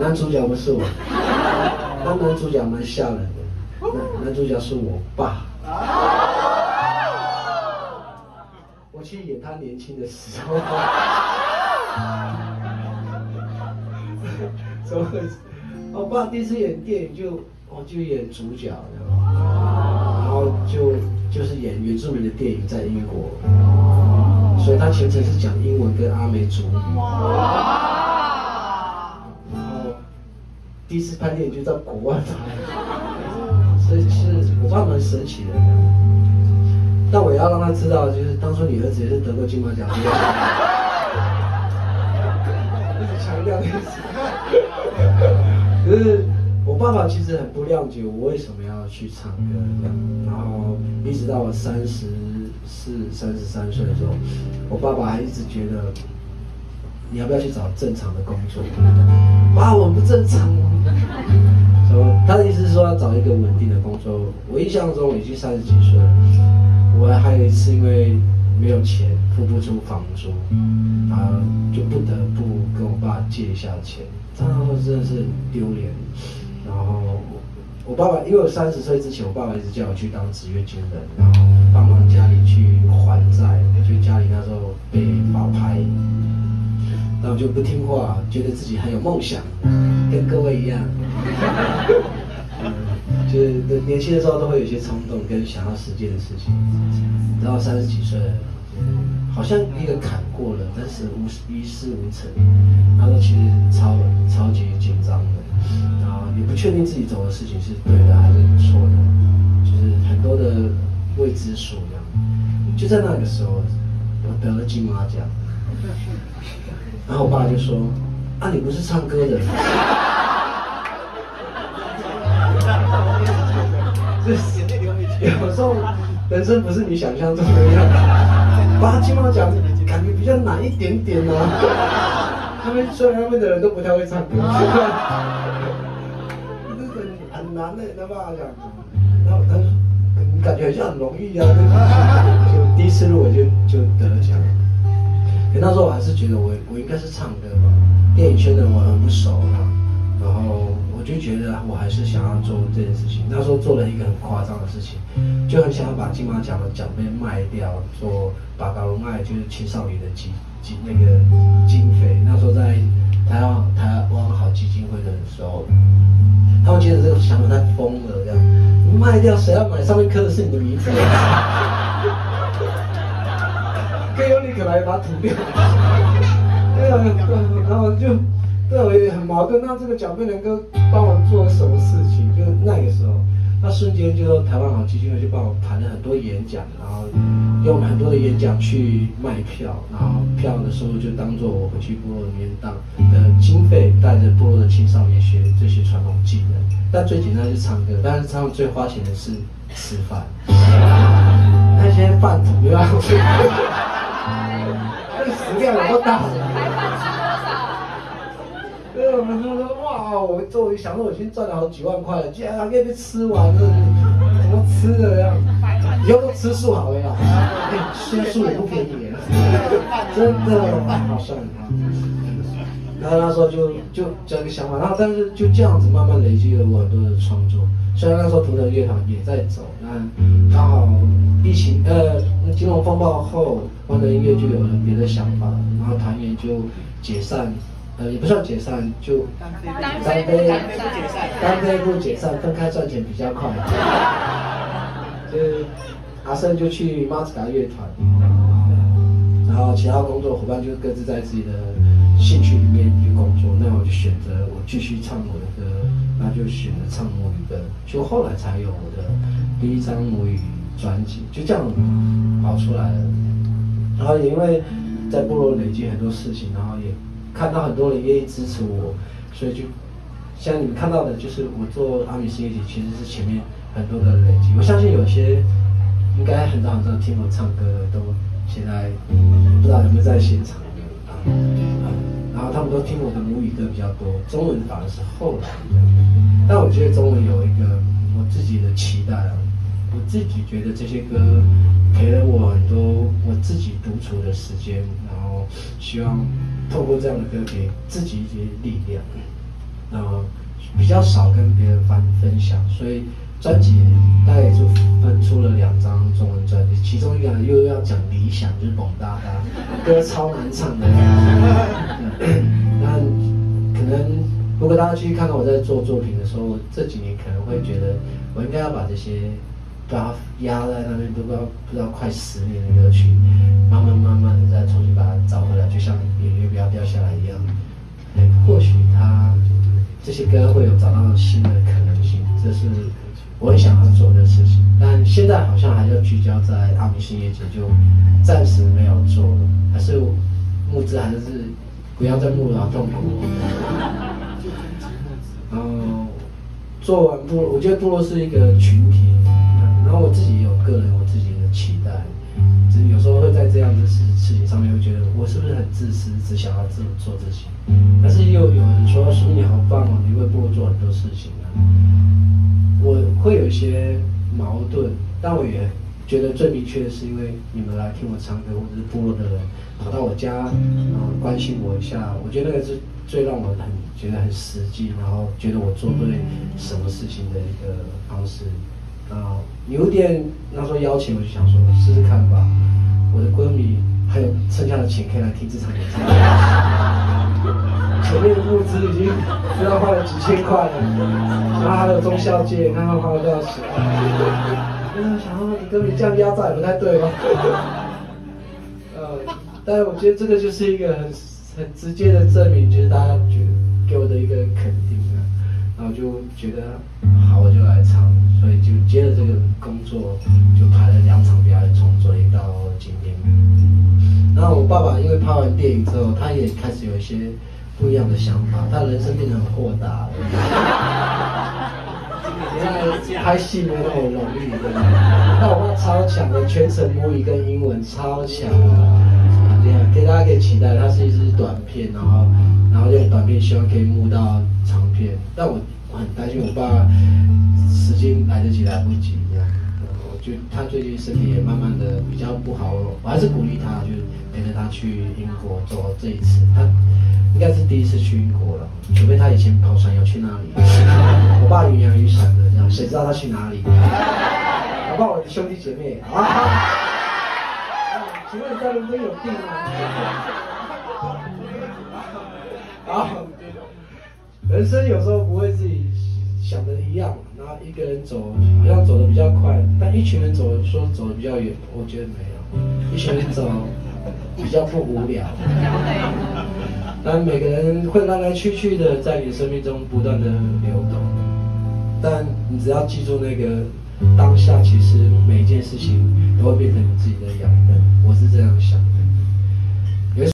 男主角不是我，那男主角蛮吓人的，男主角是我爸。我去演他年轻的时候。怎么回事？我爸第一次演电影就演主角，然后就是演原住民的电影，在英国，所以他全程是讲英文跟阿美族语。然后第一次拍电影就在国外拍，所以是我爸蛮神奇的。但我也要让他知道，就是当初你儿子也是得过金马奖的。强调的意思，可是我爸爸其实很不谅解我为什么要去唱歌，然后一直到我34、33岁的时候，我爸爸还一直觉得你要不要去找正常的工作？爸，我不正常。说他的意思是说要找一个稳定的工作。我印象中已经30几岁了，我还有一次因为没有钱付不出房租，然后就不得不跟我爸借一下钱，这样真的是丢脸。然后我爸爸，因为我30岁之前，我爸爸一直叫我去当职业军人，然后帮忙家里去还债，就家里那时候被法拍，然后就不听话，觉得自己很有梦想，跟各位一样。就是年轻的时候都会有一些冲动跟想要实践的事情，然后30几岁了，好像一个坎过了，但是一事无成，然后其实超级紧张的，然后也不确定自己走的事情是对的还是错的，就是很多的未知数这样。就在那个时候，我得了金马奖，然后我爸就说：“啊，你不是唱歌的。”有时候人生不是你想象中的样子。爸，金马奖感觉比较难一点点啊。虽然他们的人都不太会唱歌，很难的，那爸讲。然后他说你感觉好像很容易啊，就第一次入围就得了奖。可那时候我还是觉得我应该是唱歌吧，电影圈的我很不熟啊，然后。我就觉得我还是想要做这件事情。那时候做了一个很夸张的事情，就很想要把金马奖的奖杯卖掉，做巴嘎隆爱，就是青少年的那个经费。那时候在台湾好基金会的时候，他们觉得这个想法太疯了，这样卖掉谁要买？上面刻的是你的名字，更有理可来把它涂掉。对啊，然后就。对，我也很矛盾。那这个奖杯能够帮我做什么事情？就那个时候，那瞬间就台湾好基金会就帮我谈了很多演讲，然后用很多的演讲去卖票，然后票的时候就当做我回去部落里面当的经费，带着部落的青少年学这些传统技能。但最简单就是唱歌，但是唱最花钱的是吃饭，那些饭桶对吧？那个食量有多大？对，我们说哇，我终于想说我已经赚了好几万块了，竟然还可以被吃完了，怎么吃的呀？以后都吃素好了呀！现在素也不便宜了，真的好算啊。然后那时候就这个想法，然后但是就这样子慢慢累积了我很多的创作。虽然那时候图腾乐团也在走，那刚好疫情金融风暴后，欢乐音乐就有了别的想法，然后团员就解散。也不算解散，就单飞不解散，分开赚钱比较快。就是阿胜就去马子达乐团，然后其他工作伙伴就各自在自己的兴趣里面去工作。那我就选择我继续唱我的歌，那就选择唱母语歌，就后来才有我的第一张母语专辑，就这样跑出来了。然后也因为在部落累积很多事情，然后也看到很多人愿意支持我，所以就像你们看到的，就是我做阿米斯乐体其实是前面很多的累积。我相信有些应该很早听我唱歌的，都现在不知道有没有在现场然后他们都听我的母语歌比较多，中文反而是后来的。但我觉得中文有一个我自己的期待啊，我自己觉得这些歌陪了我很多我自己独处的时间，然后希望透过这样的歌给自己一些力量。比较少跟别人分享，所以专辑大概也就分出了2张中文专辑，其中一个又要讲理想，就是蹦哒哒，歌超难唱的。那可能如果大家继续看到我在做作品的时候，这几年可能会觉得我应该要把这些把它压在那边，不知道快10年的歌曲，慢慢的再重新把它找回来，就像眼泪不要掉下来一样。或许这些歌会有找到新的可能性，这是我很想要做的事情。但现在好像还要聚焦在阿明星夜节，就暂时没有做了，还是募资还是不要再募了，好痛苦。做完部落，我觉得部落是一个群体，然后我自己也有个人我自己的期待，只是有时候会在这样的事情上面会觉得我是不是很自私，只想要做自己，但是又有人说叔你好棒哦，你为部落做很多事情啊，我会有一些矛盾，但我也觉得最明确的是因为你们来听我唱歌，或者是部落的人跑到我家，关心我一下，我觉得那个是最让我觉得很实际，然后觉得我做对什么事情的一个方式。有点那时候邀请我就想说试试看吧，我的歌迷还有剩下的钱可以来听这场演唱会。前面的募资已经不知道花了几千块了，然后还有中小姐，看看花了多少钱。想说你歌迷这样压榨也不太对吧？但是我觉得这个就是一个很直接的证明，就是大家给我的一个肯定啊，然后就觉得好，我就来唱，所以就接了这个工作，就排了2场表演，从昨天到今天。然后我爸爸因为拍完电影之后，他也开始有一些不一样的想法，他人生变得很豁达了。原来拍戏没那么容易的，那我爸超强的，全程母语跟英文超强的。给大家可以期待，它是一支短片，然后用短片希望可以募到长片，但我很担心我爸时间来不及这样，他最近身体也慢慢的比较不好，我还是鼓励他，就陪着他去英国走这一次，他应该是第一次去英国了，除非他以前跑船有去那里，我爸云阳雨伞的这样，谁知道他去哪里？我爸我的兄弟姐妹啊。请问你在伦敦有病吗？人生有时候不会自己想的一样，然后一个人走好像走得比较快，但一群人走得比较远，我觉得没有，一群人走比较不无聊。但每个人会来来去去的在你生命中不断的流动，但你只要记住那个当下，其实每一件事情都会变成你自己的养分，我是这样想的。